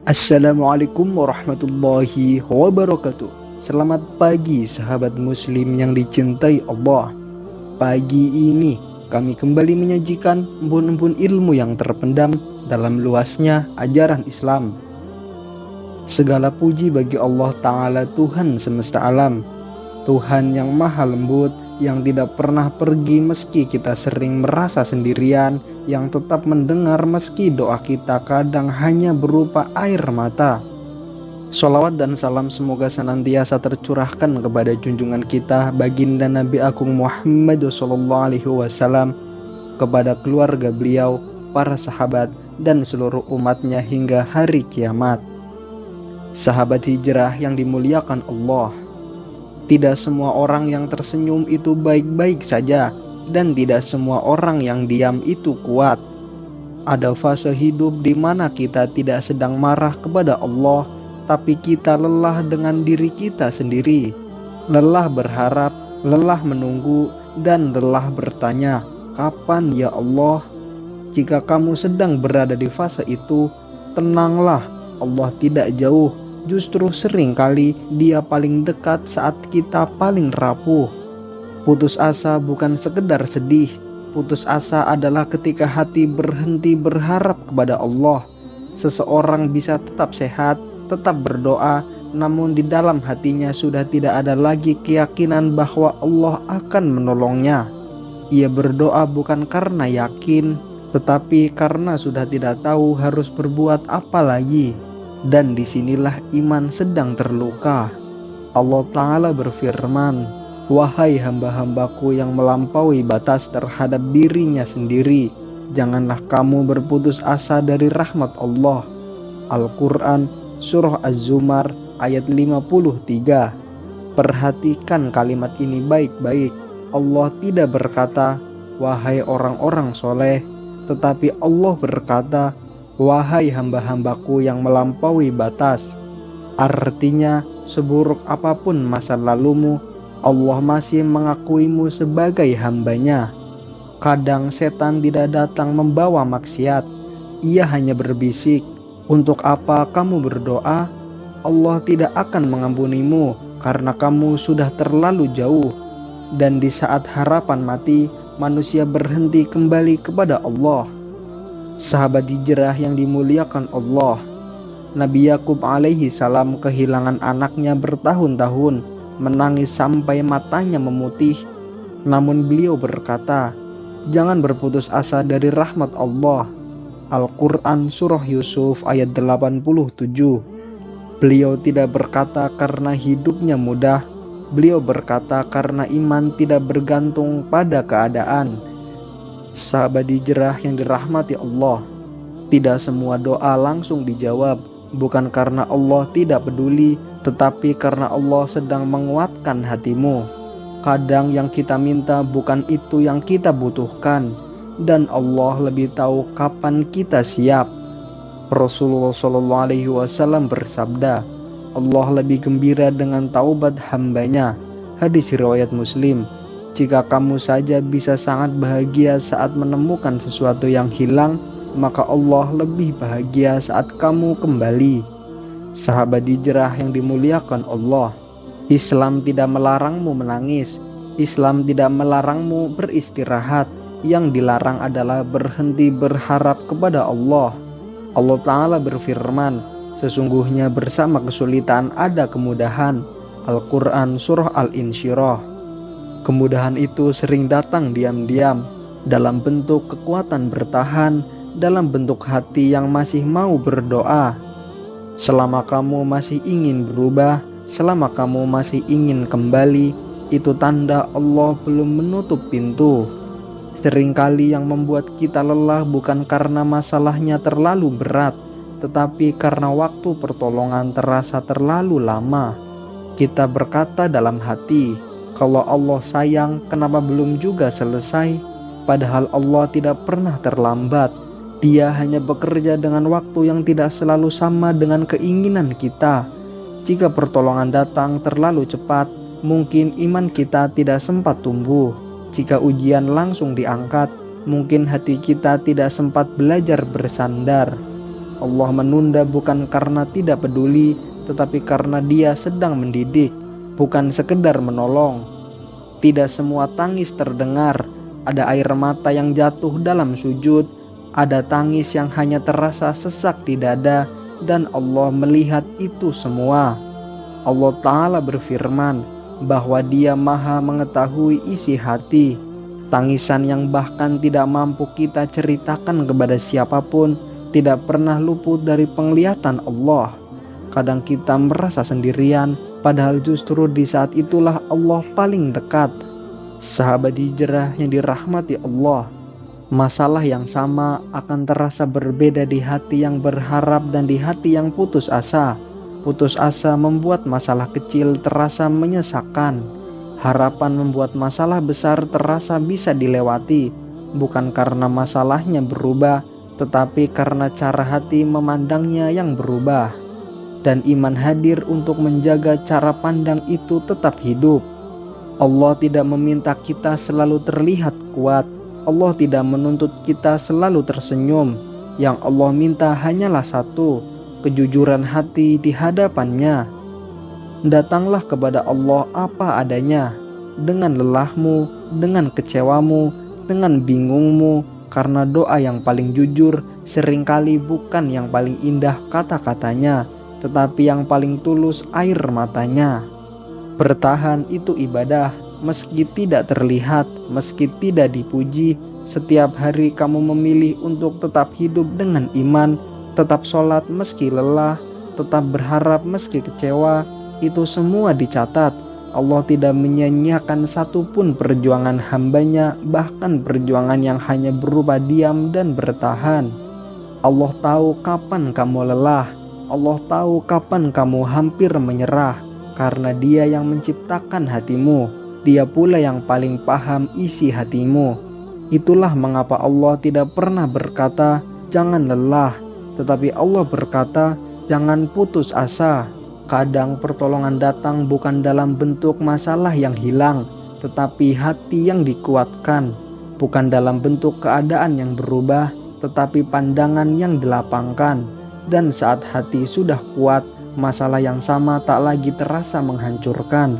Assalamualaikum warahmatullahi wabarakatuh. Selamat pagi sahabat muslim yang dicintai Allah. Pagi ini kami kembali menyajikan embun-embun ilmu yang terpendam dalam luasnya ajaran Islam. Segala puji bagi Allah Ta'ala, Tuhan semesta alam, Tuhan yang maha lembut, yang tidak pernah pergi meski kita sering merasa sendirian, yang tetap mendengar meski doa kita kadang hanya berupa air mata. Sholawat dan salam semoga senantiasa tercurahkan kepada junjungan kita baginda Nabi Agung Muhammad SAW, kepada keluarga beliau, para sahabat, dan seluruh umatnya hingga hari kiamat. Sahabat hijrah yang dimuliakan Allah, tidak semua orang yang tersenyum itu baik-baik saja, dan tidak semua orang yang diam itu kuat. Ada fase hidup di mana kita tidak sedang marah kepada Allah, tapi kita lelah dengan diri kita sendiri. Lelah berharap, lelah menunggu, dan lelah bertanya, "Kapan ya Allah?" Jika kamu sedang berada di fase itu, tenanglah, Allah tidak jauh. Justru seringkali Dia paling dekat saat kita paling rapuh. Putus asa bukan sekedar sedih. Putus asa adalah ketika hati berhenti berharap kepada Allah. Seseorang bisa tetap sehat, tetap berdoa, namun di dalam hatinya sudah tidak ada lagi keyakinan bahwa Allah akan menolongnya. Ia berdoa bukan karena yakin, tetapi karena sudah tidak tahu harus berbuat apa lagi. Dan disinilah iman sedang terluka. Allah Ta'ala berfirman, "Wahai hamba-hambaku yang melampaui batas terhadap dirinya sendiri, janganlah kamu berputus asa dari rahmat Allah." Al-Quran Surah Az-Zumar ayat 53. Perhatikan kalimat ini baik-baik. Allah tidak berkata, "Wahai orang-orang soleh," tetapi Allah berkata, "Wahai hamba-hambaku yang melampaui batas." Artinya, seburuk apapun masa lalumu, Allah masih mengakuimu sebagai hambanya. Kadang setan tidak datang membawa maksiat. Ia hanya berbisik, "Untuk apa kamu berdoa? Allah tidak akan mengampunimu karena kamu sudah terlalu jauh." Dan di saat harapan mati, manusia berhenti kembali kepada Allah. Sahabat hijrah yang dimuliakan Allah, Nabi Yakub alaihi salam kehilangan anaknya bertahun-tahun, menangis sampai matanya memutih. Namun beliau berkata, "Jangan berputus asa dari rahmat Allah." Al-Quran Surah Yusuf ayat 87. Beliau tidak berkata karena hidupnya mudah, beliau berkata karena iman tidak bergantung pada keadaan. Sahabat hijrah yang dirahmati Allah, tidak semua doa langsung dijawab, bukan karena Allah tidak peduli, tetapi karena Allah sedang menguatkan hatimu. Kadang yang kita minta bukan itu yang kita butuhkan, dan Allah lebih tahu kapan kita siap. Rasulullah SAW bersabda, Allah lebih gembira dengan taubat hambanya. Hadis riwayat Muslim. Jika kamu saja bisa sangat bahagia saat menemukan sesuatu yang hilang, maka Allah lebih bahagia saat kamu kembali. Sahabat hijrah yang dimuliakan Allah, Islam tidak melarangmu menangis, Islam tidak melarangmu beristirahat. Yang dilarang adalah berhenti berharap kepada Allah. Allah Ta'ala berfirman, "Sesungguhnya bersama kesulitan ada kemudahan." Al-Quran Surah Al-Insyirah. Kemudahan itu sering datang diam-diam, dalam bentuk kekuatan bertahan, dalam bentuk hati yang masih mau berdoa. Selama kamu masih ingin berubah, selama kamu masih ingin kembali, itu tanda Allah belum menutup pintu. Seringkali yang membuat kita lelah bukan karena masalahnya terlalu berat, tetapi karena waktu pertolongan terasa terlalu lama. Kita berkata dalam hati, "Kalau Allah sayang, kenapa belum juga selesai?" Padahal Allah tidak pernah terlambat. Dia hanya bekerja dengan waktu yang tidak selalu sama dengan keinginan kita. Jika pertolongan datang terlalu cepat, mungkin iman kita tidak sempat tumbuh. Jika ujian langsung diangkat, mungkin hati kita tidak sempat belajar bersandar. Allah menunda bukan karena tidak peduli, tetapi karena Dia sedang mendidik, bukan sekedar menolong. Tidak semua tangis terdengar, ada air mata yang jatuh dalam sujud, ada tangis yang hanya terasa sesak di dada, dan Allah melihat itu semua. Allah Ta'ala berfirman bahwa Dia Maha mengetahui isi hati. Tangisan yang bahkan tidak mampu kita ceritakan kepada siapapun tidak pernah luput dari penglihatan Allah. Kadang kita merasa sendirian, padahal justru di saat itulah Allah paling dekat. Sahabat hijrah yang dirahmati Allah, masalah yang sama akan terasa berbeda di hati yang berharap dan di hati yang putus asa. Putus asa membuat masalah kecil terasa menyesakkan. Harapan membuat masalah besar terasa bisa dilewati, bukan karena masalahnya berubah, tetapi karena cara hati memandangnya yang berubah. Dan iman hadir untuk menjaga cara pandang itu tetap hidup. Allah tidak meminta kita selalu terlihat kuat. Allah tidak menuntut kita selalu tersenyum. Yang Allah minta hanyalah satu, kejujuran hati di hadapannya. Datanglah kepada Allah apa adanya, dengan lelahmu, dengan kecewamu, dengan bingungmu, karena doa yang paling jujur seringkali bukan yang paling indah kata-katanya, tetapi yang paling tulus air matanya. Bertahan itu ibadah, meski tidak terlihat, meski tidak dipuji. Setiap hari kamu memilih untuk tetap hidup dengan iman, tetap sholat meski lelah, tetap berharap meski kecewa. Itu semua dicatat. Allah tidak menyia-nyiakan satupun perjuangan hambanya, bahkan perjuangan yang hanya berupa diam dan bertahan. Allah tahu kapan kamu lelah, Allah tahu kapan kamu hampir menyerah, karena Dia yang menciptakan hatimu, Dia pula yang paling paham isi hatimu. Itulah mengapa Allah tidak pernah berkata, jangan lelah, tetapi Allah berkata, jangan putus asa. Kadang pertolongan datang bukan dalam bentuk masalah yang hilang, tetapi hati yang dikuatkan. Bukan dalam bentuk keadaan yang berubah, tetapi pandangan yang dilapangkan. Dan saat hati sudah kuat, masalah yang sama tak lagi terasa menghancurkan.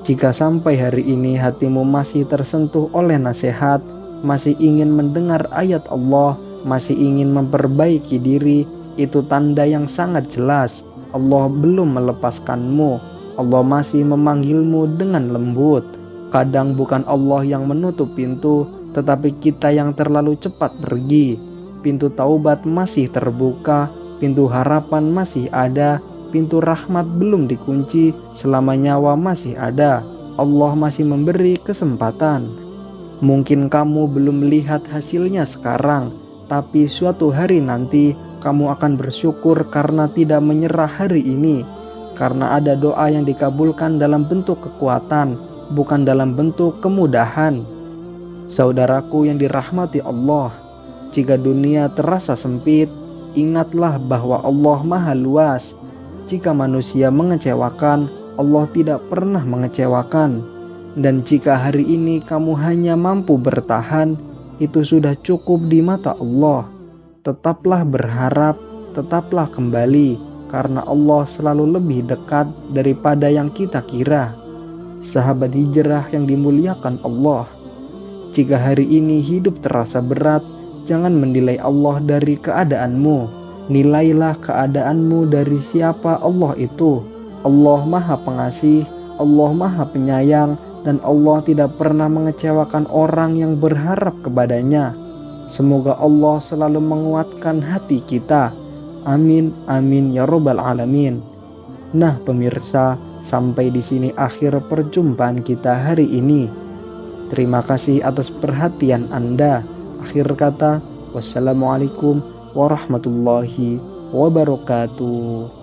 Jika sampai hari ini hatimu masih tersentuh oleh nasihat, masih ingin mendengar ayat Allah, masih ingin memperbaiki diri, itu tanda yang sangat jelas. Allah belum melepaskanmu. Allah masih memanggilmu dengan lembut. Kadang bukan Allah yang menutup pintu, tetapi kita yang terlalu cepat pergi. Pintu taubat masih terbuka, pintu harapan masih ada, pintu rahmat belum dikunci selama nyawa masih ada. Allah masih memberi kesempatan. Mungkin kamu belum melihat hasilnya sekarang, tapi suatu hari nanti kamu akan bersyukur karena tidak menyerah hari ini, karena ada doa yang dikabulkan dalam bentuk kekuatan, bukan dalam bentuk kemudahan. Saudaraku yang dirahmati Allah, jika dunia terasa sempit, ingatlah bahwa Allah Maha Luas. Jika manusia mengecewakan, Allah tidak pernah mengecewakan. Dan jika hari ini kamu hanya mampu bertahan, itu sudah cukup di mata Allah. Tetaplah berharap, tetaplah kembali, karena Allah selalu lebih dekat daripada yang kita kira. Sahabat hijrah yang dimuliakan Allah, jika hari ini hidup terasa berat, jangan menilai Allah dari keadaanmu. Nilailah keadaanmu dari siapa Allah itu. Allah Maha Pengasih, Allah Maha Penyayang, dan Allah tidak pernah mengecewakan orang yang berharap kepadanya. Semoga Allah selalu menguatkan hati kita. Amin, amin ya robbal alamin. Nah pemirsa, sampai di sini akhir perjumpaan kita hari ini. Terima kasih atas perhatian Anda. Akhir kata, wassalamualaikum warahmatullahi wabarakatuh.